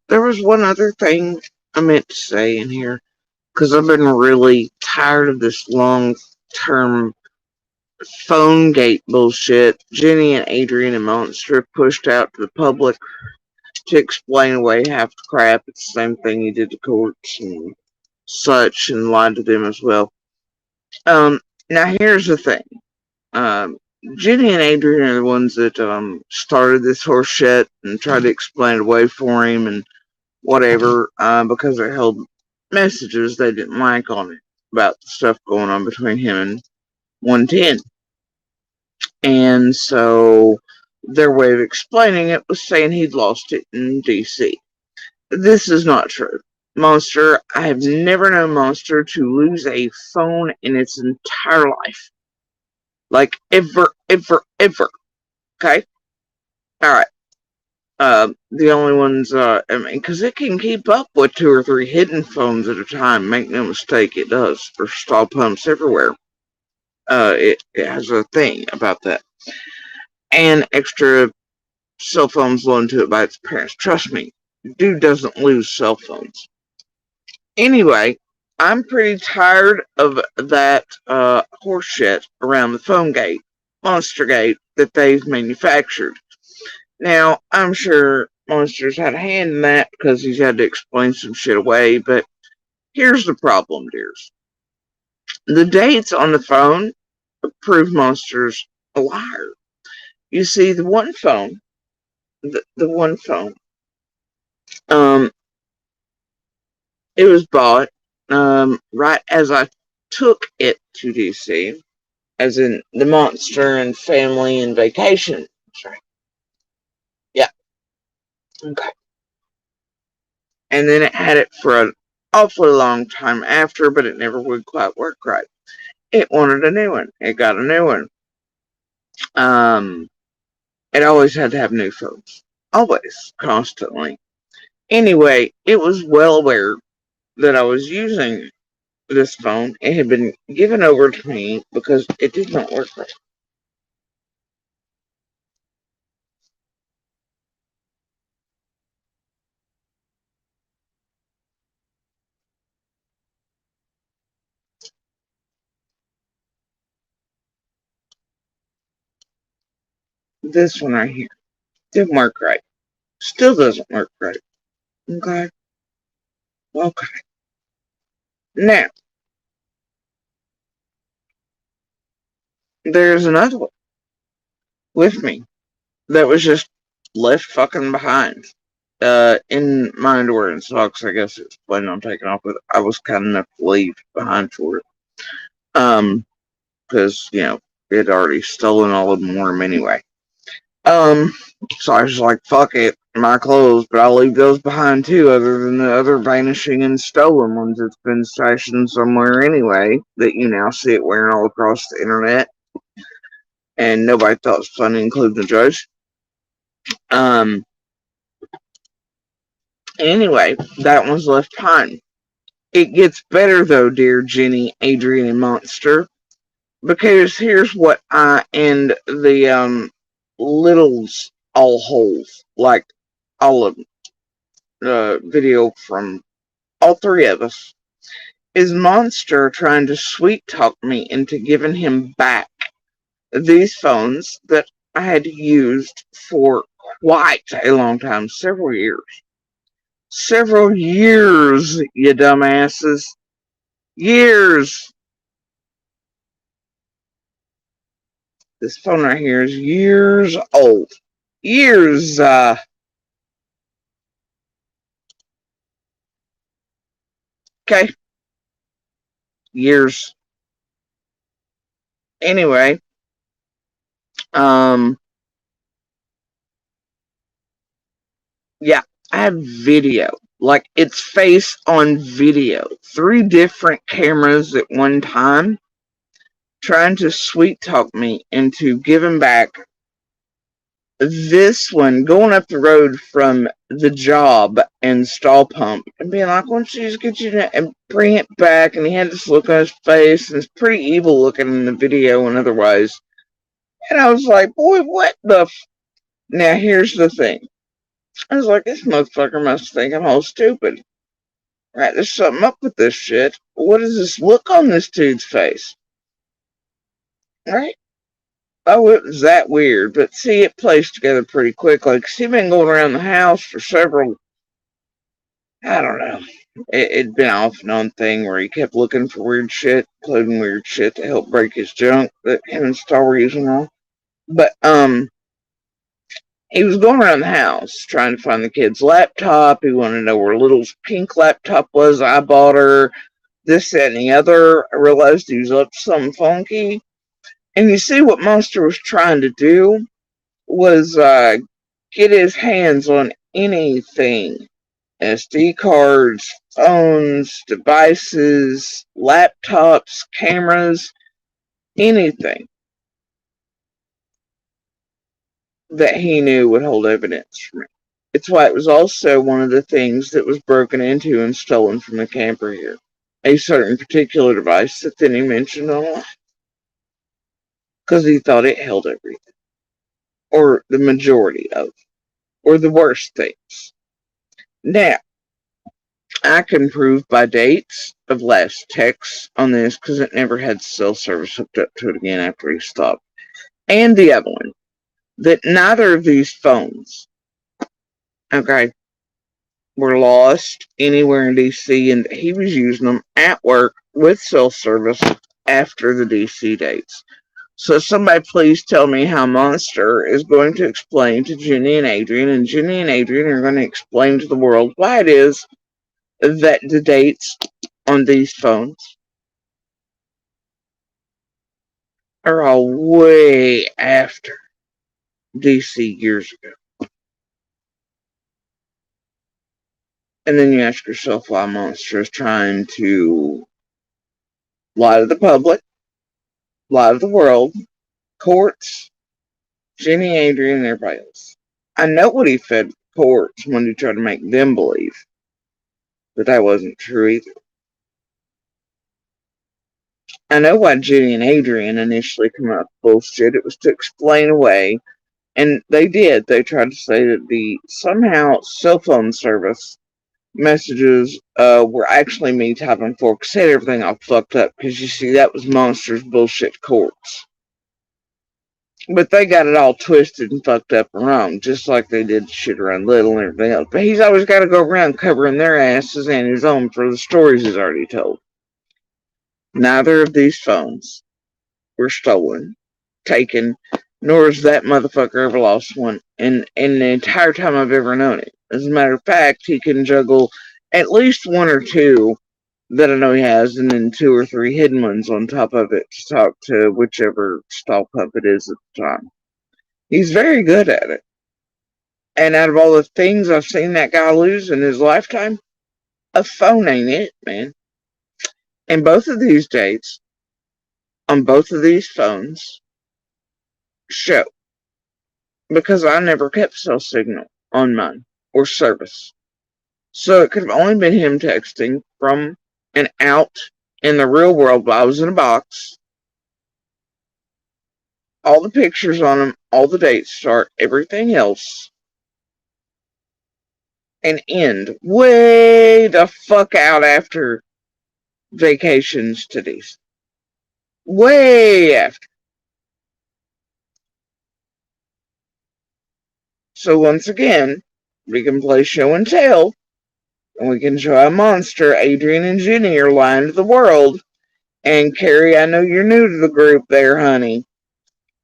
There was one other thing I meant to say in here, because I've been really tired of this long-term Phonegate bullshit. Jenni and Adrian&Monster pushed out to the public to explain away half the crap. It's the same thing he did to courts and such, and lied to them as well. Now here's the thing. Um, Jenni and Adrian are the ones that started this horse shit and tried to explain it away for him and whatever, because they held messages they didn't like on it about the stuff going on between him and 110. And so their way of explaining it was saying he'd lost it in DC. This is not true. Monster, I have never known Monster to lose a phone in its entire life. Like, ever. Okay? Alright. The only ones, because it can keep up with 2 or 3 hidden phones at a time. Make no mistake, it does. There's stall pumps everywhere. It has a thing about that. And extra cell phones loaned to it by its parents. Trust me, dude doesn't lose cell phones. Anyway, I'm pretty tired of that horseshit around the Phonegate, Monstergate that they've manufactured. Now, I'm sure Monster's had a hand in that because he's had to explain some shit away, but here's the problem, dears. The dates on the phone prove Monster's a liar. You see, the one phone, it was bought right as I took it to DC, as in the Monster and family and vacation. Sorry. Yeah. Okay. And then it had it for an awfully long time after, but it never would quite work right. It wanted a new one. It got a new one. It always had to have new phones. Always. Constantly. Anyway, it was well aware that I was using this phone. It had been given over to me because it did not work right. This one right here didn't work right. Still doesn't work right. Okay. Okay. Now, there's another one with me that was just left fucking behind. In my underwear and socks, I guess it's planning on taking off with. I was kind enough to leave behind for it. Because, it already stolen all of them worm anyway. So I was like, fuck it, my clothes, but I'll leave those behind too, other than the other vanishing and stolen ones that's been stashed somewhere anyway, that you now see it wearing all across the internet. And nobody thought it was funny, including the judge. Anyway, that one's left behind. It gets better though, dear Jenni, Adrian&Monster, because here's what I and the littles all holes, like all of the video from all 3 of us, is Monster trying to sweet talk me into giving him back these phones that I had used for quite a long time, several years. Several years, you dumbasses. Years. This phone right here is years old. Years, okay. Years. Anyway, yeah, I have video. Like, it's face on video. 3 different cameras at one time trying to sweet talk me into giving back this one, going up the road from the job and stall pump and being like, why don't you just get you and bring it back? And he had this look on his face and it's pretty evil looking in the video and otherwise. And I was like, boy, what the now here's the thing. I was like, this motherfucker must think I'm all stupid. Right, there's something up with this shit. What is this look on this dude's face? Right? Oh, it was that weird. But see, it placed together pretty quickly. Because he'd been going around the house for several, I don't know. It'd been an off and on thing where he kept looking for weird shit, including weird shit to help break his junk that him and Star were using all. But, he was going around the house trying to find the kid's laptop. He wanted to know where Little's pink laptop was. I bought her this, that, and the other. I realized he was up to something funky. And you see what Monster was trying to do was get his hands on anything. SD cards, phones, devices, laptops, cameras, anything that he knew would hold evidence for me. It's why it was also one of the things that was broken into and stolen from the camper here. A certain particular device that then he mentioned online. Because he thought it held everything. Or the majority of. Or the worst things. Now, I can prove by dates of last texts on this because it never had cell service hooked up to it again after he stopped. And the other one, that neither of these phones, okay, were lost anywhere in DC, and he was using them at work with cell service after the DC dates. So somebody please tell me how Monster is going to explain to Jenni and Adrian, and Jenni and Adrian are going to explain to the world why it is that the dates on these phones are all way after DC years ago. And then you ask yourself why Monster is trying to lie to the public, lie to the world, courts, Jenni, Adrian, and everybody else. I know what he fed courts when he tried to make them believe, but that wasn't true either. I know why Jenni and Adrian initially come up with bullshit. It was to explain away, and they did. They tried to say that the somehow cell phone service messages were actually me typing for, because said everything all fucked up, because you see, that was Monster's bullshit courts. But they got it all twisted and fucked up and wrong, just like they did shit around Little and everything else. But he's always got to go around covering their asses and his own for the stories he's already told. Neither of these phones were stolen, taken, nor has that motherfucker ever lost one in the entire time I've ever known him. As a matter of fact, he can juggle at least one or two that I know he has, and then 2 or 3 hidden ones on top of it to talk to whichever stall pup it is at the time. He's very good at it. And out of all the things I've seen that guy lose in his lifetime, a phone ain't it, man. And both of these dates, on both of these phones, show. Because I never kept cell signal on mine, or service. So it could have only been him texting from and out in the real world while I was in a box. All the pictures on them, all the dates start, everything else. And end way the fuck out after vacations to these. Way after. So once again, we can play show and tell, and we can show a Monster. Adrian and Jenni are lying to the world. And Carrie, I know you're new to the group there, honey.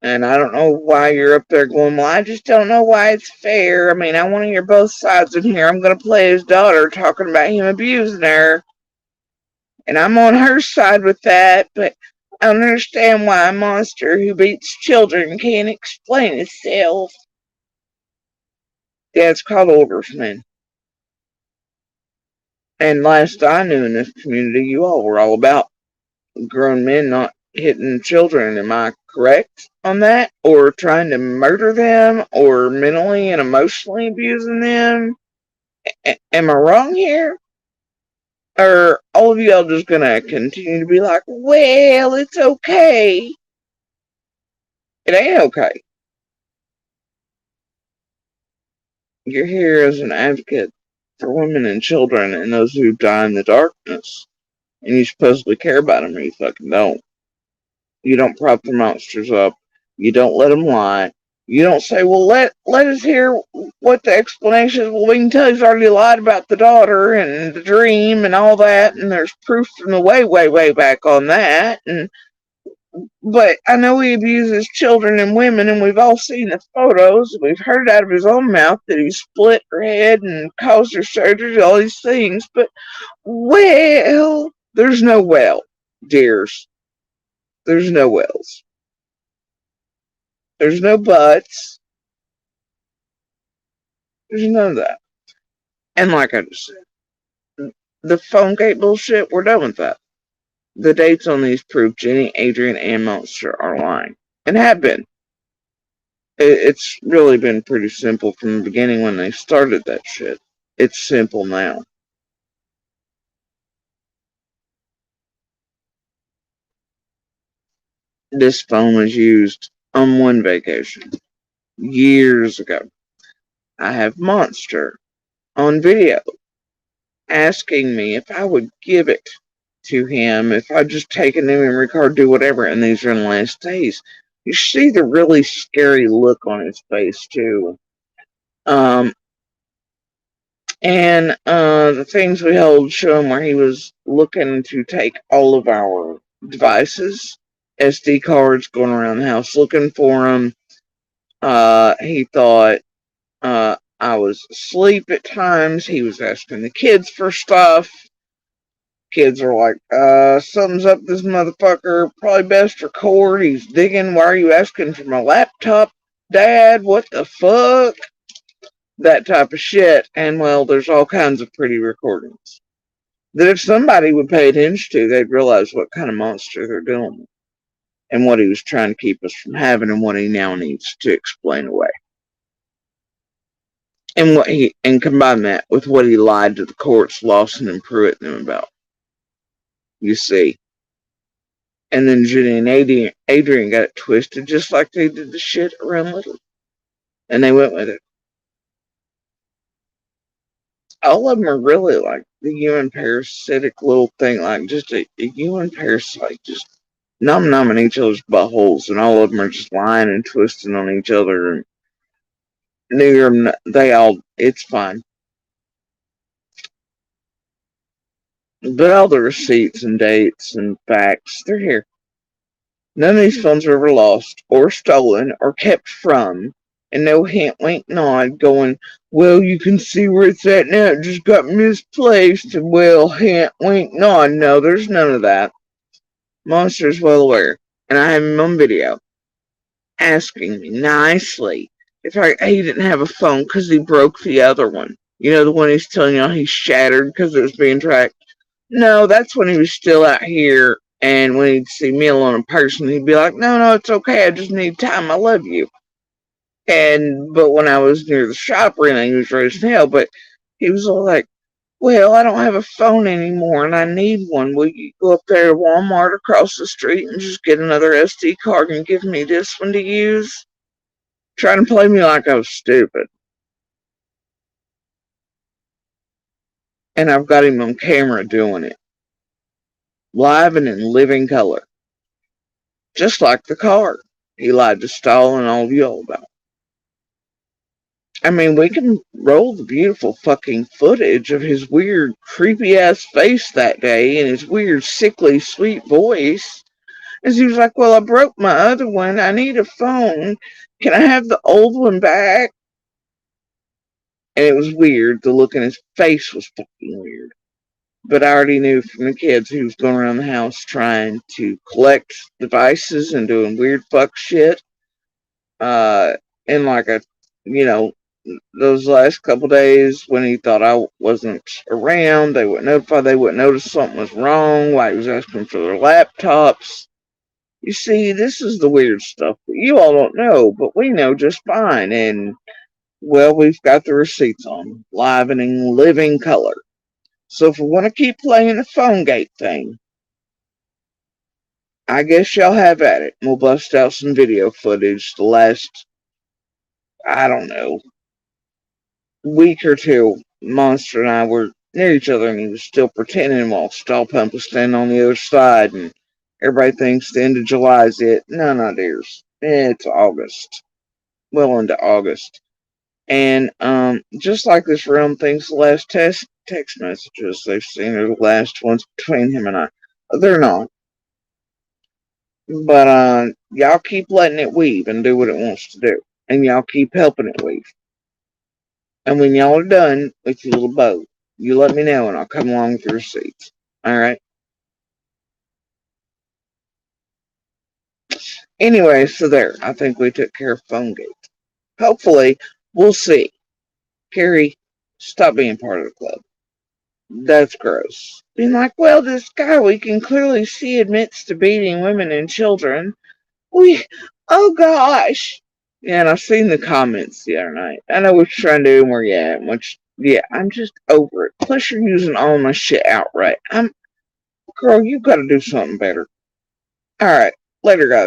And I don't know why you're up there going, well, I just don't know why it's fair. I mean, I want to hear both sides in here. I'm going to play his daughter talking about him abusing her. And I'm on her side with that, but I don't understand why a monster who beats children can't explain itself. Yeah, it's called Ordersman. And last I knew in this community, you all were all about grown men not hitting children. Am I correct on that? Or trying to murder them? Or mentally and emotionally abusing them? Am I wrong here? Or all of y'all just gonna continue to be like, well, it's okay? It ain't okay. You're here as an advocate for women and children and those who die in the darkness. And you supposedly care about them, or you fucking don't. You don't prop the monsters up. You don't let them lie. You don't say, well, let us hear what the explanation is. Well, we can tell he's already lied about the daughter and the dream and all that, and there's proof from the way back on that. But I know he abuses children and women, and we've all seen the photos. We've heard out of his own mouth that he split her head and caused her surgery, all these things. But, well, there's no well, dears. There's no wells. There's no buts. There's none of that. And like I just said, the Phonegate bullshit, we're done with that. The dates on these prove Jenni, Adrian, and Monster are lying. And have been. It's really been pretty simple from the beginning when they started that shit. It's simple now. This phone was used on one vacation years ago. I have Monster on video asking me if I would give it to him, if I'd just take a new memory card, do whatever, and these are in the last days. You see the really scary look on his face, too. And the things we hold show him where he was looking to take all of our devices, SD cards, going around the house looking for them. He thought I was asleep at times. He was asking the kids for stuff. Kids are like, something's up this motherfucker. Probably best record. He's digging. Why are you asking for my laptop, Dad? What the fuck? That type of shit. And, well, there's all kinds of pretty recordings that if somebody would pay attention to, they'd realize what kind of monster they're dealing with and what he was trying to keep us from having and what he now needs to explain away. And combine that with what he lied to the courts, Lawson and Pruitt knew about. You see. And then Jenni and Adrian got it twisted just like they did the shit around Little. And they went with it. All of them are really like the human parasitic little thing, like just a human parasite, just numbing each other's buttholes, and all of them are just lying and twisting on each other. And it's fine. But all the receipts and dates and facts, they're here. None of these phones were ever lost or stolen or kept from. And no hint, wink, nod going, well, you can see where it's at now. It just got misplaced. And, well, hint, wink, nod. No, there's none of that. Monster's well aware. And I have him on video asking me nicely if he didn't have a phone because he broke the other one. You know, the one he's telling y'all he shattered because it was being tracked. No, that's when he was still out here. And when he'd see me alone in person, he'd be like, no, it's okay. I just need time. I love you. But when I was near the shop arena, he was raising hell. But he was all like, well, I don't have a phone anymore and I need one. Will you go up there to Walmart across the street and just get another SD card and give me this one to use? Trying to play me like I was stupid. And I've got him on camera doing it. Live and in living color. Just like the car he lied to Stahl and all of y'all about. I mean, we can roll the beautiful fucking footage of his weird, creepy-ass face that day and his weird, sickly, sweet voice. And he was like, well, I broke my other one. I need a phone. Can I have the old one back? And it was weird. The look in his face was fucking weird. But I already knew from the kids he was going around the house trying to collect devices and doing weird fuck shit. And like those last couple days when he thought I wasn't around, they wouldn't notify, they wouldn't notice something was wrong, like he was asking for their laptops. You see, this is the weird stuff that you all don't know, but we know just fine. And, well, we've got the receipts on, live and in living color. So if we want to keep playing the Phonegate thing, I guess y'all have at it. We'll bust out some video footage the last, I don't know, week or two, Monster and I were near each other, and he was still pretending while Stall Pump was standing on the other side, and everybody thinks the end of July is it. No, no, dears. It's August. Well into August. And just like this realm thinks the last text messages they've seen are the last ones between him and I. They're not. But y'all keep letting it weave and do what it wants to do. And y'all keep helping it weave. And when y'all are done with your little boat, you let me know and I'll come along with the receipts. Alright? Anyway, so there. I think we took care of Phonegate. Hopefully, we'll see. Carrie, stop being part of the club. That's gross. Being like, well, this guy we can clearly see admits to beating women and children. Oh gosh. Yeah, and I've seen the comments the other night. I know what you're trying to do and where you at, yeah, I'm just over it. Plus, you're using all my shit outright. Girl, you gotta do something better. Alright, later, guys.